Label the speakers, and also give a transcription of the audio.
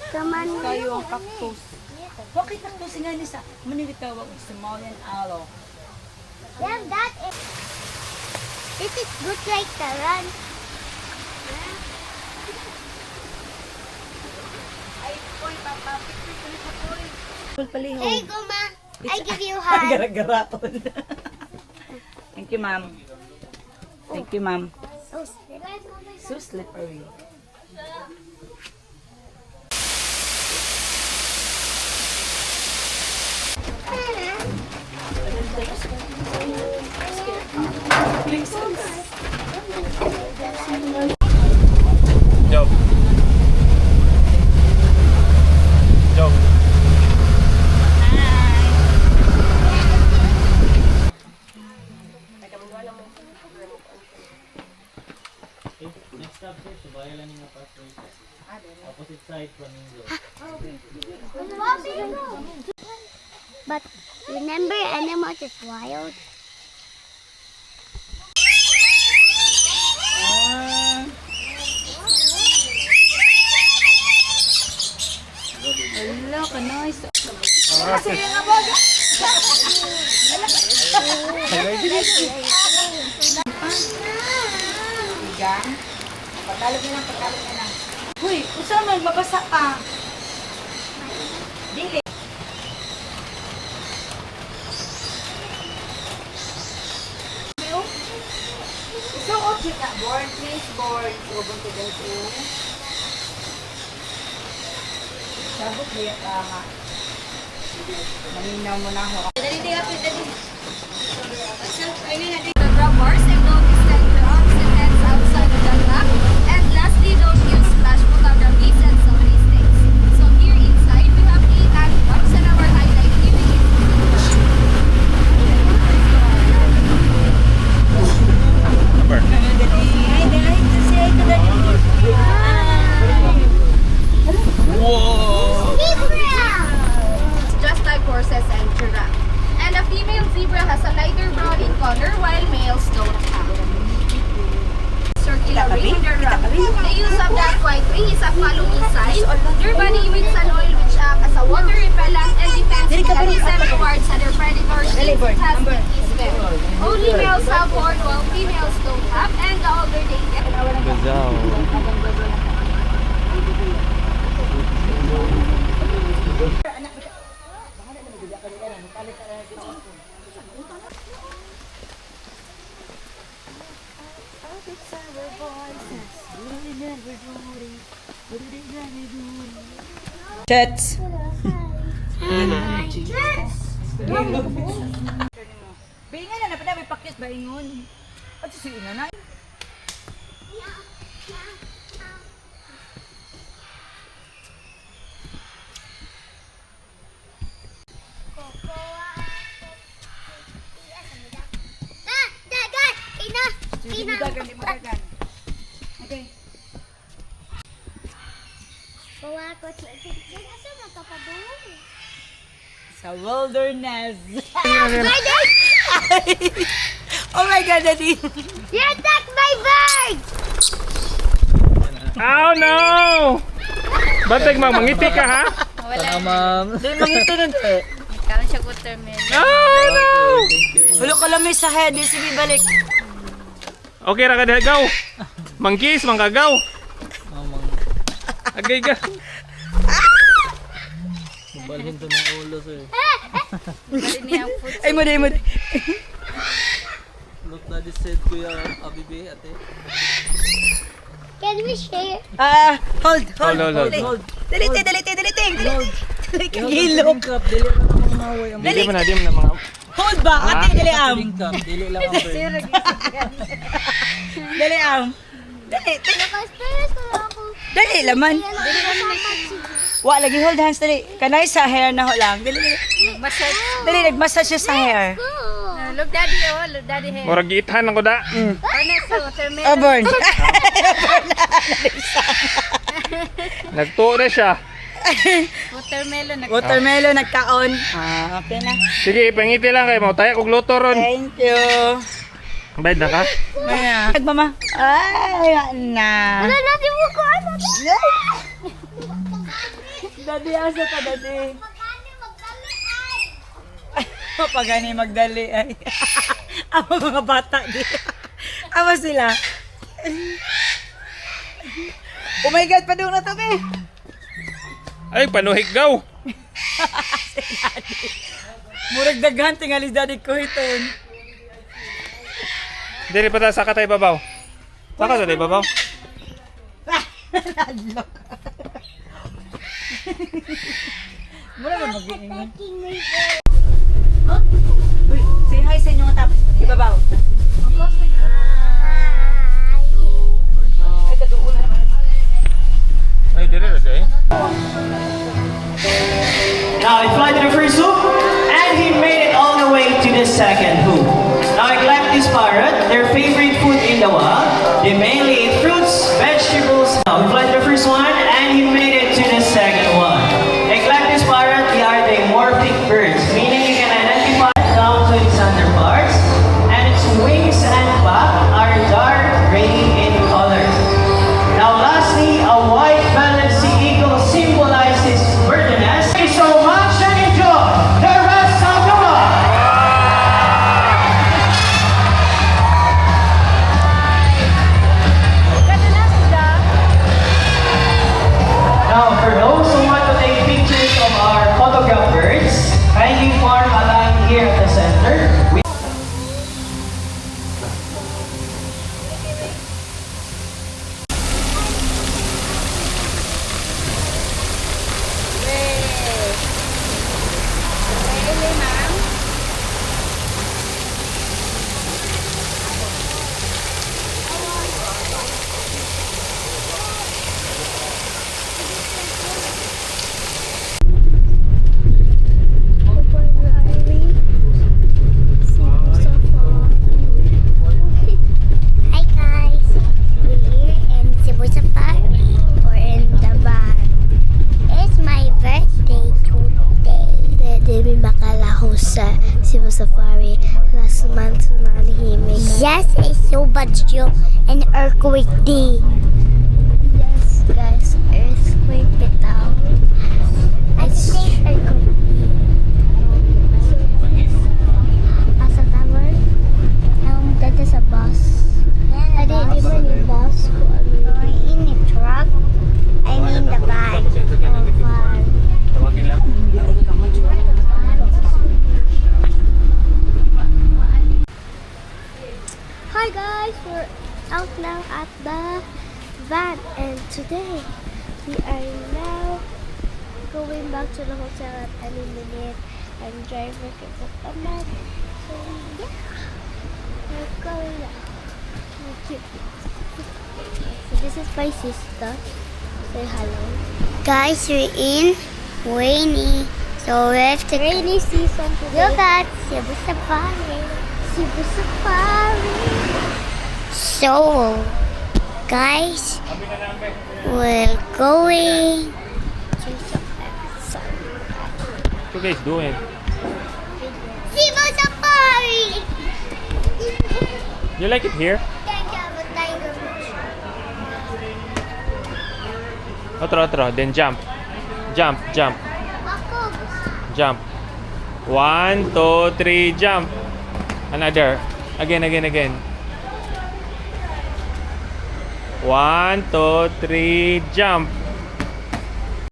Speaker 1: Kayo ang cactus. Bakit cactus nga nisa? Manilitawag ang Somalian aloe.
Speaker 2: Yeah, that is. This is good like the run. Hey, Guma. I give you a hug.
Speaker 1: Gara-garaon. Thank you, ma'am. Thank you, ma'am. So slippery.
Speaker 3: Yo. Yo.
Speaker 4: Next stop sir, subaya lang yung passport. Opposite side, Flamingo.
Speaker 2: But remember, animals is wild.
Speaker 1: Hello, ka-nice. Gang. Pagkalog na lang, pagkalog na lang. Huy, usa man mabasa ka. Dili. So, okay na. Board, please, board. Ubuntu din po. Sabot, kaya tama. Maminaw mo na ako.
Speaker 5: The rubbers and don't extend your arms and hands outside of the back. And lastly, don't use splash photographs and selfie sticks. So here inside, we have 8 hand cups and our highlight giving it. Just like horses and giraffe. And a female zebra has a lighter brown in color while males don't have. Circular ring in their rump. The use of that white ring is a following sign. Their body emits an oil which acts as a water repellent and defense mechanism towards other predators if it has been eaten. Only males have horn while females don't have, and the older they get.
Speaker 3: Gazaw.
Speaker 1: Chats. Bingan na napala may pakis ba ingon? At si ina na.
Speaker 2: Dagat! Ina!
Speaker 1: Sige, mudagan, di mudagan. Okay.
Speaker 2: Bawa ko siya. Asa magkapadong?
Speaker 1: Sa wilderness.
Speaker 2: Bird!
Speaker 1: Oh my God, Daddy.
Speaker 2: You attacked my bird!
Speaker 3: Oh no! Bantay mangiti ka ha?
Speaker 1: Doon mangito nun.
Speaker 5: Karon siya watermelon.
Speaker 3: Oh no!
Speaker 1: Hulo ka lang may sa head. Sige, balik.
Speaker 3: Okay ra ka gaw. Mangkis, manggagaw. Agay ka.
Speaker 4: Balhin to ng ulo sir.
Speaker 1: Ay mo, ay mo.
Speaker 4: Look na this said kuya Abibi ate.
Speaker 2: Can we share?
Speaker 1: Hold.
Speaker 3: Hold.
Speaker 1: Dalite. Kagilok.
Speaker 4: Cup, dili na akong maway ang
Speaker 3: Dili mo na mga...
Speaker 1: Hold ba? Ate, dali am.
Speaker 4: cup, dili lang ang bird.
Speaker 1: Dali am. Dali.
Speaker 2: Naka-stress ko ako.
Speaker 1: Dali laman. Wa lagi hold hands dali. Kanay sa hair na ho lang. Dali.
Speaker 5: Massage.
Speaker 1: Dali nagmassage siya sa hair.
Speaker 5: Look daddy, oh, look daddy hair.
Speaker 3: Murag giithan ako da.
Speaker 5: Ano sa watermelon?
Speaker 1: Burn.
Speaker 3: Nagtuo na siya.
Speaker 5: Watermelon.
Speaker 1: Watermelon nagkaon. Okay na.
Speaker 3: Sige, pangiti lang kayo. Tayo kog luto ron.
Speaker 1: Thank you.
Speaker 3: Bayad na ka?
Speaker 1: Maya. Mama. Ay, na.
Speaker 2: Wala natin mo ko.
Speaker 1: Daddy, asa ka, Daddy?
Speaker 2: Magkano magdali ay?
Speaker 1: Pagani magdali ay. Ama mga bata di. Ama sila. Oh my God, padung na to, be.
Speaker 3: Ay, panuhik gaw.
Speaker 1: Murag daghan tingali Daddy ko iton.
Speaker 3: Dili pa ta saka tayo babaw. Saka sa tayo babaw.
Speaker 1: Nadlo. Murag na mag-iingon. Uy, say hi sa inyo nga tapos. Ibabaw. Ay, kaduol naman.
Speaker 3: Ay, dili na day.
Speaker 6: Now he flies to the first hoop, and he made it all the way to the second hoop. Now Eclectus parrot, their favorite food in the wild. They mainly eat fruits, vegetables. Now he flies to the first one, and he made it to the second one. Eclectus parrot, they are dimorphic birds, meaning you can identify it down to its underparts, and its wings and back are dark gray in color. Now lastly, a white-bellied sea eagle symbolizes birdiness. Thank you so much and enjoy the rest of the ride. Now for those who want to take pictures of our photograph birds, kindly form a line here at the center.
Speaker 2: Hi guys, we're here in Cebu Safari. We're in the van. It's my birthday today. Pwede may makalaho sa Cebu Safari. Last month nanahimik. Yes, it's so bad yun. An earthquake day. Yes guys, earthquake bitaw. It's earthquake. Asa tower? Dito sa bus. Adi, di man yung bus ko. In the truck? I mean the van. Oh, van.
Speaker 3: Tawagin lang.
Speaker 2: Hi guys, we're out now at the van and today we are now going back to the hotel at any minute and driver can put a map. So yeah, we're going now. Cute. So this is my sister. Say hello. Guys, we're in rainy. So we have to rainy season today. Look at Cebu Safari. Cebu Safari. So, guys, we're going to
Speaker 3: What you guys doing?
Speaker 2: Cebu Safari.
Speaker 3: You like it here? Otro. Then jump. Jump. Jump. 1, 2, 3, jump. Another. Again. 1, 2, 3, jump.